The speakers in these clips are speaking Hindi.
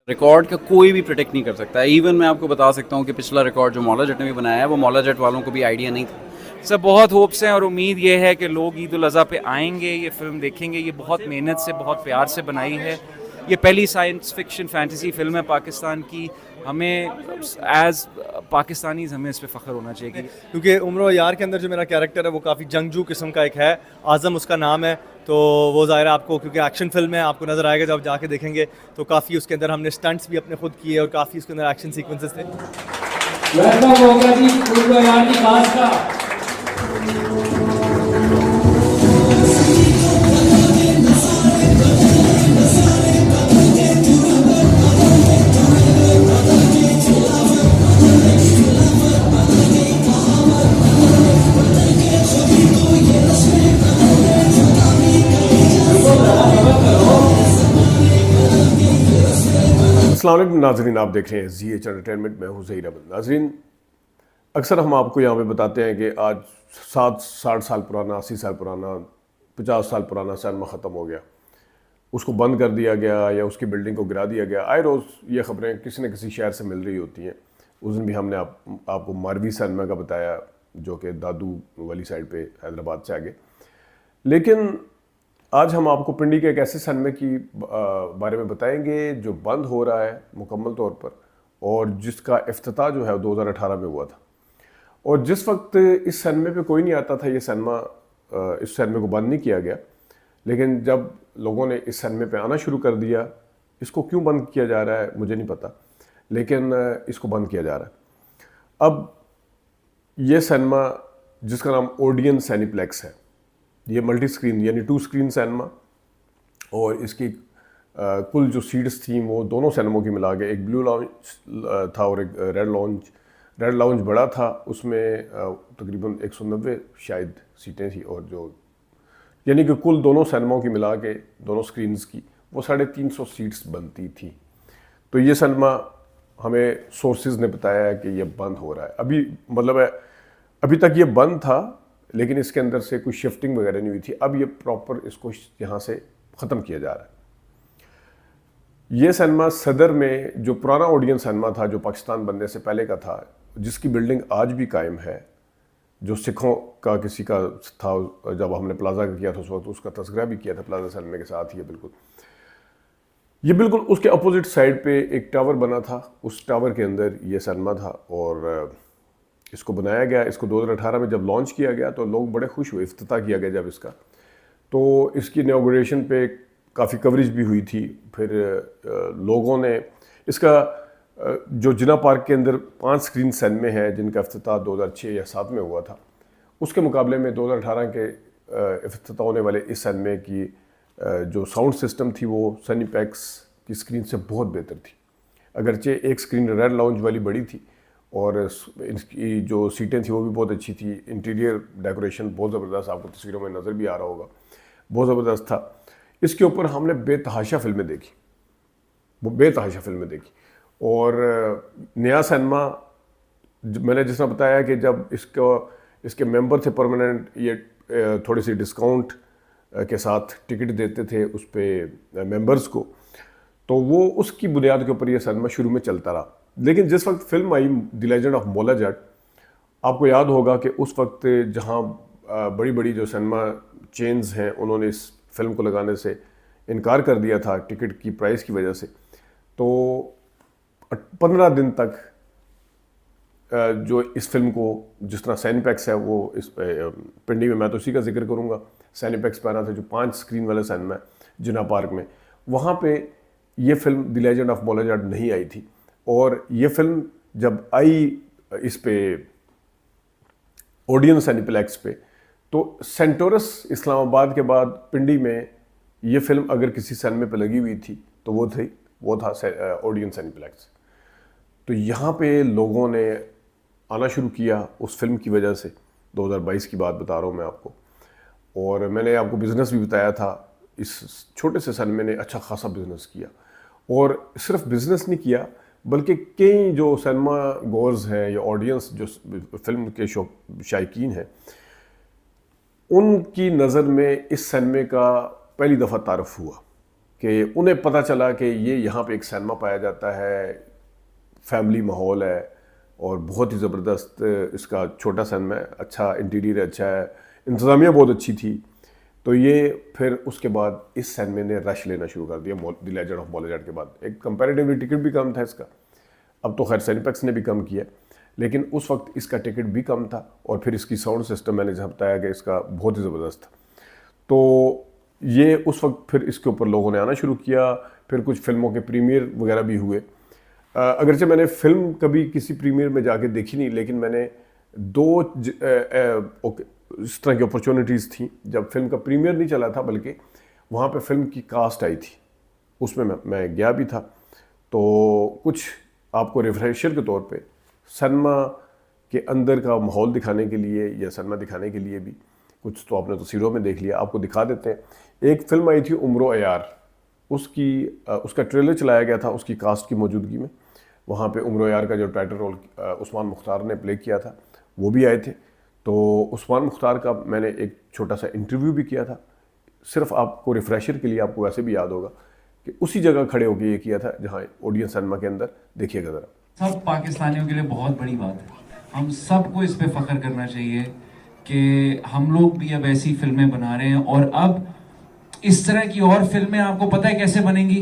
रिकॉर्ड का कोई भी प्रिडिक्ट नहीं कर सकता है। इवन मैं आपको बता सकता हूँ कि पिछला रिकॉर्ड जो मौला जट ने भी बनाया है वो मौला जट वालों को भी आइडिया नहीं था। सब बहुत होप्स हैं और उम्मीद ये है कि लोग ईद उल अज़हा पे आएंगे, ये फिल्म देखेंगे। ये बहुत मेहनत से, बहुत प्यार से बनाई है। ये पहली साइंस फिक्शन फैंटेसी फिल्म है पाकिस्तान की। हमें एज पाकिस्तानीज हमें इस पर फ़ख्र होना चाहिए क्योंकि उम्र यार के अंदर जो मेरा कैरेक्टर है वो काफ़ी जंगजू किस्म का एक है। आज़म उसका नाम है। तो वो ज़ाहिर है आपको, क्योंकि एक्शन फिल्म है, आपको नज़र आएगा जब आप जाके देखेंगे। तो काफ़ी उसके अंदर हमने स्टंट्स भी अपने खुद किए और काफ़ी उसके अंदर एक्शन सीक्वेंसेस थे। वेलकम हो गया जी उम्र यार की खास का। अस्सलाम वालेकुम नाज़रीन, आप देख रहे हैं ZH एंटरटेनमेंट में हूँ ज़हीर अहमद। नाज़रीन, अक्सर हम आपको यहाँ पे बताते हैं कि आज 60 साल पुराना, 80 साल पुराना, 50 साल पुराना सिनेमा ख़त्म हो गया, उसको बंद कर दिया गया या उसकी बिल्डिंग को गिरा दिया गया। आए रोज़ ये ख़बरें किसी न किसी शहर से मिल रही होती हैं। उस दिन भी हमने आपको मारवी सिनेमा का बताया, जो कि दादू वाली साइड पर हैदराबाद से आगे। लेकिन आज हम आपको पिंडी के एक ऐसे सिनेमा की बारे में बताएंगे जो बंद हो रहा है मुकम्मल तौर पर, और जिसका इफ्तिताह जो है 2018 में हुआ था। और जिस वक्त इस सिनेमा पे कोई नहीं आता था, इस सिनेमा को बंद नहीं किया गया। लेकिन जब लोगों ने इस सिनेमा पे आना शुरू कर दिया, इसको क्यों बंद किया जा रहा है मुझे नहीं पता, लेकिन इसको बंद किया जा रहा है। अब ये सिनेमा जिसका नाम ओडियन सैनिप्लेक्स है, ये मल्टी स्क्रीन यानी 2 स्क्रीन सिनेमा, और इसकी कुल जो सीट्स थी वो दोनों सिनेमों की मिला के, एक ब्लू लाउंज था और एक रेड लाउंज। रेड लाउंज बड़ा था, उसमें तकरीबन 190 शायद सीटें थी, और जो यानी कि कुल दोनों सिनेमों की मिला के, दोनों स्क्रीन्स की, वो 350 सीट्स बनती थी। तो ये सिनेमा हमें सोर्सेज ने बताया है कि ये बंद हो रहा है। अभी मतलब है, अभी तक ये बंद था, लेकिन इसके अंदर से कोई शिफ्टिंग वगैरह नहीं हुई थी। अब ये प्रॉपर इसको यहाँ से ख़त्म किया जा रहा है। ये सिनेमा सदर में जो पुराना ओडियन सिनेमा था, जो पाकिस्तान बनने से पहले का था, जिसकी बिल्डिंग आज भी कायम है, जो सिखों का किसी का था, जब हमने प्लाजा का किया था उस वक्त उसका तस्करा भी किया था प्लाजा सिनेमा के साथ ही। ये बिल्कुल उसके अपोजिट साइड पे एक टावर बना था, उस टावर के अंदर ये सिनेमा था। और इसको बनाया गया, इसको 2018 में जब लॉन्च किया गया तो लोग बड़े खुश हुए। इफ्तिताह किया गया जब इसका, तो इसकी इनॉग्रेशन पे काफ़ी कवरेज भी हुई थी। फिर लोगों ने इसका जो जिना पार्क के अंदर 5 स्क्रीन सिनेमे हैं जिनका इफ्तिताह 2006 या 7 में हुआ था, उसके मुकाबले में 2018 के इफ्तिताह होने वाले इस सिनेमे की जो साउंड सिस्टम थी वो सनीपैक्स की स्क्रीन से बहुत बेहतर थी। अगरचे एक स्क्रीन रेड लाउंज वाली बड़ी थी और इसकी जो सीटें थी वो भी बहुत अच्छी थी। इंटीरियर डेकोरेशन बहुत ज़बरदस्त, आपको तस्वीरों में नज़र भी आ रहा होगा, बहुत ज़बरदस्त था। इसके ऊपर हमने बेतहाशा फिल्में देखी, वो बेतहाशा फिल्में देखी। और नया सिनेमा मैंने जिस तरह बताया कि जब इसके मेंबर थे परमानेंट, ये थोड़ी सी डिस्काउंट के साथ टिकट देते थे उस पर मेंबर्स को, तो वो उसकी बुनियाद के ऊपर ये सिनेमा शुरू में चलता रहा। लेकिन जिस वक्त film I the legend of Maula Jatt, आपको याद होगा कि उस वक्त जहां बड़ी बड़ी जो सिनेमा चेन्स हैं उन्होंने इस फिल्म को लगाने से इनकार कर दिया था टिकट की प्राइस की वजह से। तो 15 दिन तक जो इस फिल्म को, जिस तरह सैनिपैक्स है वो इस पिंडी में, मैं तो उसी का जिक्र करूँगा, सैनिपैक्स पर आना था जो 5 स्क्रीन वाला सिनेमा है जिना पार्क में, वहाँ पे ये film the legend of Maula Jatt नहीं आई थी। और ये फिल्म जब आई इस पे ओडियन सैनिप्लेक्स पे, तो सेंटोरस इस्लामाबाद के बाद पिंडी में ये फिल्म अगर किसी सिनेमा पे लगी हुई थी तो वो था ओडियन सैनिप्लेक्स। तो यहाँ पे लोगों ने आना शुरू किया उस फिल्म की वजह से। 2022 की बात बता रहा हूँ मैं आपको, और मैंने आपको बिज़नेस भी बताया था। इस छोटे से सिनेमा ने अच्छा खासा बिज़नेस किया, और सिर्फ बिज़नेस नहीं किया बल्कि कई जो सिनेमा गोर्स हैं या ऑडियंस जो फिल्म के शायकीन हैं, उनकी नज़र में इस सिनेमा का पहली दफ़ा तारफ़ हुआ। कि उन्हें पता चला कि ये यहाँ पे एक सिनेमा पाया जाता है, फैमिली माहौल है और बहुत ही ज़बरदस्त इसका छोटा सिनेमा है, अच्छा इंटीरियर अच्छा है, इंतज़ामिया बहुत अच्छी थी। तो ये फिर उसके बाद इस सिनेमा ने रश लेना शुरू कर दिया द लेजेंड ऑफ मॉलेजेट के बाद। एक कंपैरेटिवली टिकट भी कम था इसका, अब तो खैर सिनेपैक्स ने भी कम किया, लेकिन उस वक्त इसका टिकट भी कम था और फिर इसकी साउंड सिस्टम मैंने जहाँ बताया कि इसका बहुत ही ज़बरदस्त था। तो ये उस वक्त फिर इसके ऊपर लोगों ने आना शुरू किया, फिर कुछ फिल्मों के प्रीमियर वगैरह भी हुए। अगरचे मैंने फ़िल्म कभी किसी प्रीमियर में जाके देखी नहीं, लेकिन मैंने इस तरह की अपॉर्चुनिटीज़ थी जब फिल्म का प्रीमियर नहीं चला था, बल्कि वहाँ पे फिल्म की कास्ट आई थी, उसमें मैं गया भी था। तो कुछ आपको रिफ्रेशर के तौर पे सिनेमा के अंदर का माहौल दिखाने के लिए या सिनेमा दिखाने के लिए भी कुछ तो आपने तस्वीरों में देख लिया, आपको दिखा देते हैं। एक फ़िल्म आई थी उम्रो अयार, उसका ट्रेलर चलाया गया था उसकी कास्ट की मौजूदगी में। वहाँ पे उम्रो अयार का जो टाइटल रोल उस्मान मुख्तार ने प्ले किया था वो भी आए थे। तो उस्मान मुख्तार का मैंने एक छोटा सा इंटरव्यू भी किया था, सिर्फ आपको रिफ्रेशर के लिए, आपको वैसे भी याद होगा कि उसी जगह खड़े होकर ये किया था जहाँ ओडियन सिनेमा के अंदर। देखिएगा ज़रा। सब पाकिस्तानियों के लिए बहुत बड़ी बात है, हम सबको इस पे फख्र करना चाहिए कि हम लोग भी अब ऐसी फिल्में बना रहे हैं। और अब इस तरह की और फिल्में आपको पता है कैसे बनेंगी,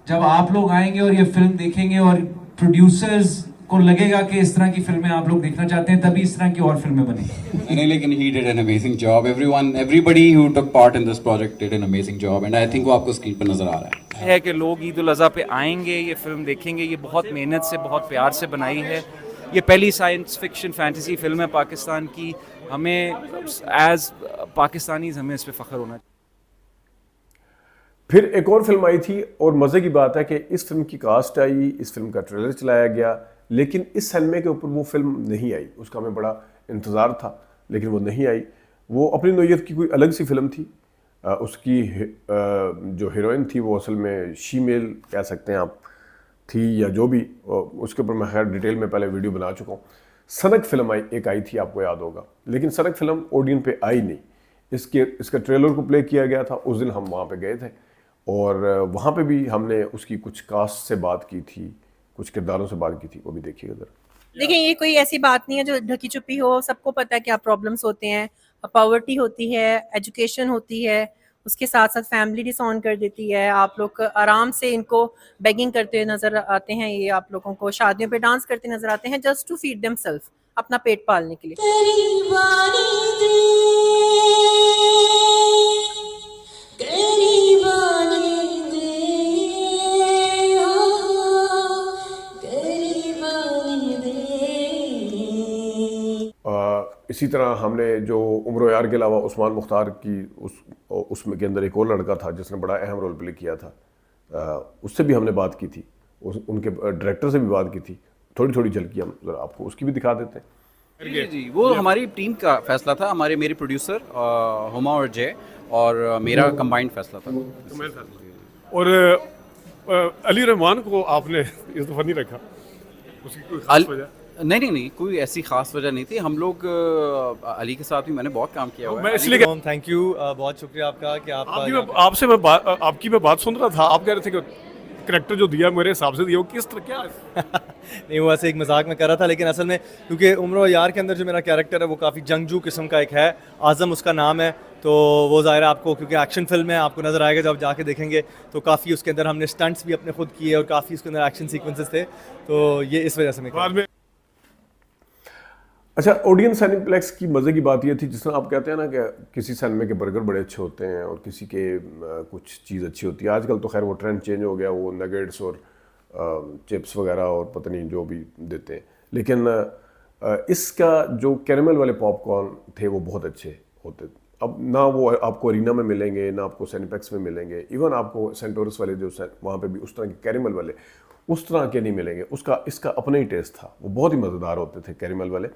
जब आप लोग आएंगे और ये फिल्म देखेंगे और प्रोड्यूसर्स को लगेगा कि इस तरह की फिल्में आप लोग देखना चाहते हैं, तभी इस तरह की और फिल्में बनेंगी। नहीं, लेकिन he did an amazing job. Everybody who took part in this project did an amazing job, and I think वो आपको स्क्रीन पर नजर आ रहा है कि लोग ईद उल अज़हा पे आएंगे, ये फिल्म देखेंगे। ये बहुत मेहनत से, बहुत प्यार से बनाई है। ये पहली साइंस फिक्शन फैंटेसी फिल्म है पाकिस्तान की। हमें एज पाकिस्तानीज़ हमें इस पे फ़ख्र होना चाहिए। फिर एक और फिल्म आई थी और मज़े की बात है कि इस फिल्म की कास्ट आई, इस फिल्म का ट्रेलर चलाया गया, लेकिन इस सिनेमा के ऊपर वो फिल्म नहीं आई। उसका हमें बड़ा इंतज़ार था, लेकिन वो नहीं आई। वो अपनी नौयत की कोई अलग सी फिल्म थी। उसकी जो हीरोइन थी वो असल में शीमेल कह सकते हैं आप, थी या जो भी, उसके ऊपर मैं खैर डिटेल में पहले वीडियो बना चुका हूँ। सनक फिल्म एक आई थी, आपको याद होगा, लेकिन सनक फिल्म ओडियन पे आई नहीं। इसका ट्रेलर को प्ले किया गया था, उस दिन हम वहाँ पे गए थे और वहाँ पे भी हमने उसकी कुछ कास्ट से बात की थी, कुछ किरदारों से बात की थी, वो भी देखिएगा ज़रा। देखिए, ये कोई ऐसी बात नहीं है जो ढकी छुपी हो। सबको पता है क्या प्रॉब्लम्स होते हैं, पॉवर्टी होती है, एजुकेशन होती है, उसके साथ साथ फैमिली डिसऑन कर देती है। आप लोग आराम से इनको बेगिंग करते हुए नजर आते हैं, ये आप लोगों को शादियों पे डांस करते नजर आते हैं जस्ट टू फीड देमसेल्फ, अपना पेट पालने के लिए। इसी तरह हमने जो उम्र यार के अलावा उस्मान मुख्तार की उसमें के अंदर एक और लड़का था जिसने बड़ा अहम रोल प्ले किया था, उससे भी हमने बात की थी, उनके डायरेक्टर से भी बात की थी। थोड़ी थोड़ी झलकी हम जरा आपको उसकी भी दिखा देते हैं। जी, वो हमारी टीम का फैसला था, मेरे प्रोड्यूसर हुमा और जय और मेरा कंबाइंड फैसला था। और अली रहमान को आपने इस दफ़ा नहीं रखा, उसकी कोई खास वजह? नहीं, कोई ऐसी खास वजह नहीं थी। हम लोग अली के साथ भी मैंने बहुत काम किया हुआ है। मैं इसलिए थैंक यू, बहुत शुक्रिया आपका कि आपकी मैं बात सुन रहा था, आप कह रहे थे कि करेक्टर जो दिया मेरे हिसाब से दिया वो किस तरह क्या है? नहीं, वो ऐसे एक मजाक में कर रहा था, लेकिन असल में क्योंकि उम्र यार के अंदर जो मेरा कैरेक्टर है वो काफ़ी जंगजू किस्म का एक है, आज़म उसका नाम है। तो वो ज़ाहिर है आपको, क्योंकि एक्शन फिल्म है, आपको नज़र आएगा जब आप जाके देखेंगे तो काफ़ी उसके अंदर हमने स्टंट्स भी अपने खुद किए और काफ़ी उसके अंदर एक्शन सीक्वेंसेस थे। तो ये इस वजह से मैं बाद में अच्छा, ओडियन सिनेप्लेक्स की मज़े की बात ये थी, जिस तरह आप कहते हैं ना कि किसी सिनेमा के बर्गर बड़े अच्छे होते हैं और किसी के कुछ चीज़ अच्छी होती है। आजकल तो खैर वो ट्रेंड चेंज हो गया, वो नगेट्स और चिप्स वगैरह और पता नहीं जो भी देते हैं, लेकिन इसका जो कैरेमल वाले पॉपकॉर्न थे वो बहुत अच्छे होते। अब ना वो आपको अरीना में मिलेंगे, ना आपको सिनेप्लेक्स में मिलेंगे, इवन आपको सेंटोरस वाले जो वहाँ पे भी उस तरह के कैरेमल वाले उस तरह के नहीं मिलेंगे। इसका अपना ही टेस्ट था, वो बहुत ही मज़ेदार होते थे कैरेमल वाले।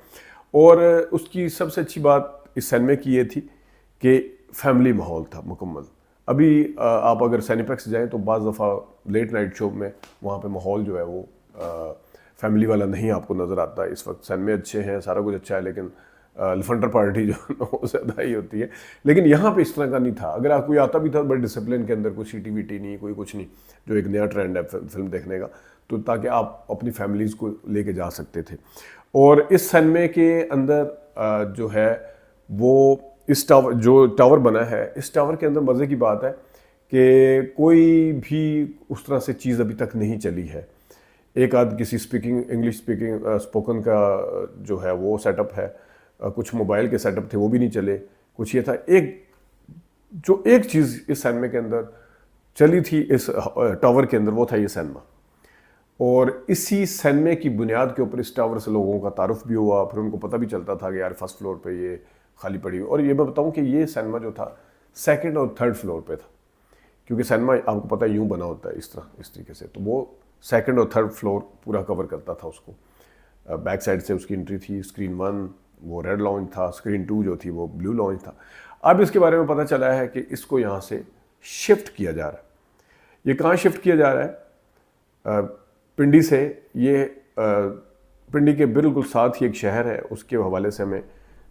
और उसकी सबसे अच्छी बात इस सिनेमा की ये थी कि फैमिली माहौल था मुकम्मल। अभी आप अगर सिनेप्लेक्स जाएं तो बाज़ दफ़ा लेट नाइट शो में वहाँ पे माहौल जो है वो फैमिली वाला नहीं आपको नज़र आता। इस वक्त सिनेमा अच्छे हैं, सारा कुछ अच्छा है, लेकिन लफंडर पार्टी जो वो ज़्यादा ही होती है। लेकिन यहाँ पे इस तरह का नहीं था। अगर आप कोई आता भी था बड़े डिसिप्लिन के अंदर, कोई सीटी वीटी नहीं, कोई कुछ नहीं, जो एक नया ट्रेंड है फिल्म देखने का, तो ताकि आप अपनी फैमिलीज़ को लेके जा सकते थे। और इस सिनेमा के अंदर जो है वो इस टावर, जो टावर बना है, इस टावर के अंदर मज़े की बात है कि कोई भी उस तरह से चीज़ अभी तक नहीं चली है। एक आध किसी इंग्लिश स्पीकिंग स्पोकन का जो है वो सेटअप है, कुछ मोबाइल के सेटअप थे वो भी नहीं चले। कुछ ये था, एक चीज़ इस सिनेमा के अंदर चली थी, इस टावर के अंदर, वो था ये सिनेमा। और इसी सिनेमा की बुनियाद के ऊपर इस टावर से लोगों का तारुफ भी हुआ, फिर उनको पता भी चलता था कि यार फर्स्ट फ्लोर पे ये खाली पड़ी हुई। और ये मैं बताऊं कि ये सिनेमा जो था सेकंड और थर्ड फ्लोर पे था, क्योंकि सिनेमा आपको पता है यूँ बना होता है इस तरीके से, तो वो सेकंड और थर्ड फ्लोर पूरा कवर करता था उसको। बैक साइड से उसकी एंट्री थी, स्क्रीन 1 वो रेड लॉन्च था, स्क्रीन 2 जो थी वो ब्लू लॉन्च था। अब इसके बारे में पता चला है कि इसको यहाँ से शिफ्ट किया जा रहा है। ये कहाँ शिफ्ट किया जा रहा है? पिंडी से। ये पिंडी के बिल्कुल साथ ही एक शहर है, उसके हवाले से हमें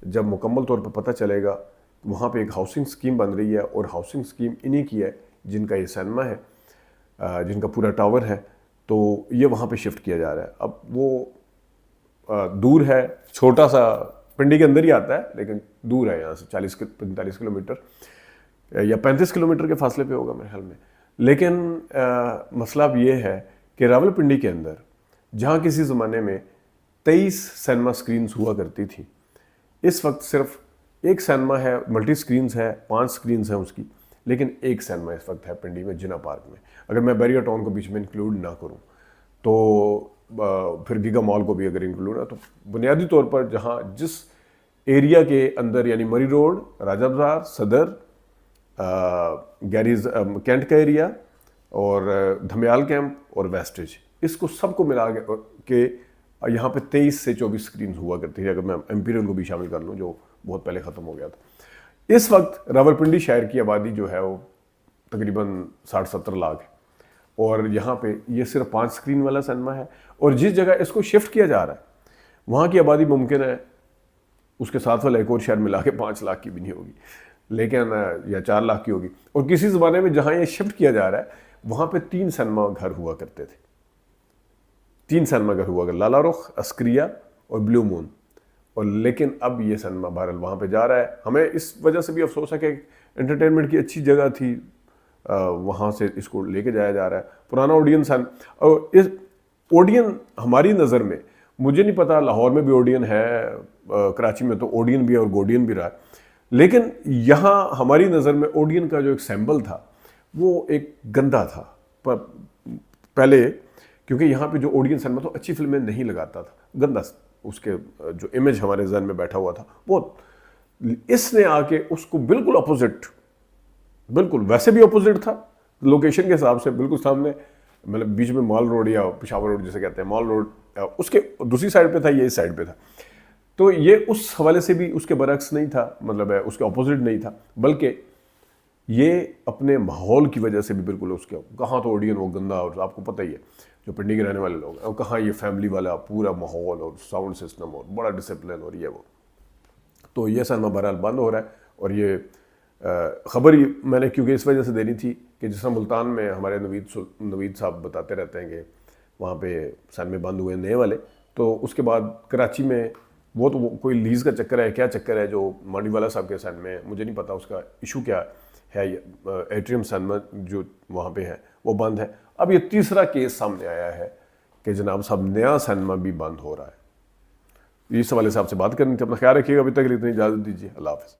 जब मुकम्मल तौर पर पता चलेगा, वहाँ पे एक हाउसिंग स्कीम बन रही है, और हाउसिंग स्कीम इन्हीं की है जिनका ये सिनेमा है, जिनका पूरा टावर है, तो ये वहाँ पे शिफ्ट किया जा रहा है। अब वो दूर है, छोटा सा पिंडी के अंदर ही आता है, लेकिन दूर है यहाँ से 40-45 किलोमीटर या 35 किलोमीटर के फासले पे होगा मेरे ख्याल में। लेकिन मसला अब ये है कि रावलपिंडी के अंदर, जहाँ किसी ज़माने में 23 सिनेमा स्क्रीन्स हुआ करती थी, इस वक्त सिर्फ एक सिनेमा है, मल्टी स्क्रीन्स है, 5 स्क्रीन्स हैं उसकी, लेकिन एक सिनेमा इस वक्त है पिंडी में, जिना पार्क में। अगर मैं बैरियर टाउन को बीच में इंक्लूड ना करूं तो फिर गीगा मॉल को भी अगर इंक्लूड है, तो बुनियादी तौर पर जहां जिस एरिया के अंदर, यानी मरी रोड, राजा बाजार, सदर, गैरीज कैंट का एरिया और धमियाल कैंप और वेस्टेज, इसको सबको मिला के यहाँ पे 23 से 24 स्क्रीन हुआ करती है, अगर मैं एम्पीरियल को भी शामिल कर लूँ जो बहुत पहले ख़त्म हो गया था। इस वक्त रावलपिंडी शहर की आबादी जो है वो तकरीबन 60-70 लाख है, और यहाँ पे ये सिर्फ 5 स्क्रीन वाला सिनेमा है। और जिस जगह इसको शिफ्ट किया जा रहा है वहाँ की आबादी मुमकिन है उसके साथ वाला एक और शहर मिला के 5 लाख की भी नहीं होगी, लेकिन या 4 लाख की होगी। और किसी ज़माने में जहाँ ये शिफ्ट किया जा रहा है वहाँ पे 3 सिनेमा घर हुआ करते थे, 3 सिनेमा घर हुआ, लाला रुख, अस्क्रिया और ब्लू मून। और लेकिन अब ये सिनेमा बहरहाल वहाँ पे जा रहा है। हमें इस वजह से भी अफसोस है कि एंटरटेनमेंट की अच्छी जगह थी, वहाँ से इसको लेके जाया जा रहा है। पुराना ओडियन और इस ओडियन हमारी नज़र में, मुझे नहीं पता लाहौर में भी ओडियन है, कराची में तो ओडियन भी है और गोडियन भी रहा है, लेकिन यहाँ हमारी नज़र में ओडियन का जो एक सिंबल था वो एक गंदा था पहले, क्योंकि यहाँ पे जो ओडियन सिनेमा तो अच्छी फिल्में नहीं लगाता था, गंदा उसके जो इमेज हमारे जहन में बैठा हुआ था वो, इसने आके उसको बिल्कुल अपोजिट, बिल्कुल वैसे भी अपोजिट था लोकेशन के हिसाब से, बिल्कुल सामने, मतलब बीच में मॉल रोड या पिशावर रोड जिसे कहते हैं, मॉल रोड उसके दूसरी साइड पे था, ये इस साइड पे था। तो ये उस हवाले से भी उसके बरक्स नहीं था, मतलब है उसके अपोजिट नहीं था, बल्कि ये अपने माहौल की वजह से भी बिल्कुल उसके, कहाँ तो ओडियन वो गंदा, और आपको पता ही है जो पिंडी के रहने वाले लोग हैं, और कहाँ ये फैमिली वाला पूरा माहौल और साउंड सिस्टम और बड़ा डिसिप्लिन और ये वो। तो ये सिनेमा बहरहाल बंद हो रहा है। और ये ख़बर ही मैंने क्योंकि इस वजह से देनी थी कि जिस तरह मुल्तान में हमारे नवीद साहब बताते रहते हैं कि वहाँ पे सिनेमे बंद हुए नए वाले, तो उसके बाद कराची में वो तो कोई लीज़ का चक्कर है, क्या चक्कर है, जो मांडीवाला साहब के सिनेमे, मुझे नहीं पता उसका इशू क्या है। एट्रियम सिनेमा जो वहाँ पे है वो बंद है। अब ये तीसरा केस सामने आया है कि जनाब साहब नया सिनेमा भी बंद हो रहा है। इस हवाले से आपसे बात करनी थी। अपना ख्याल रखिएगा। अभी तक के लिए इतनी इजाज़त दीजिए। अल्लाह हाफ़िज़।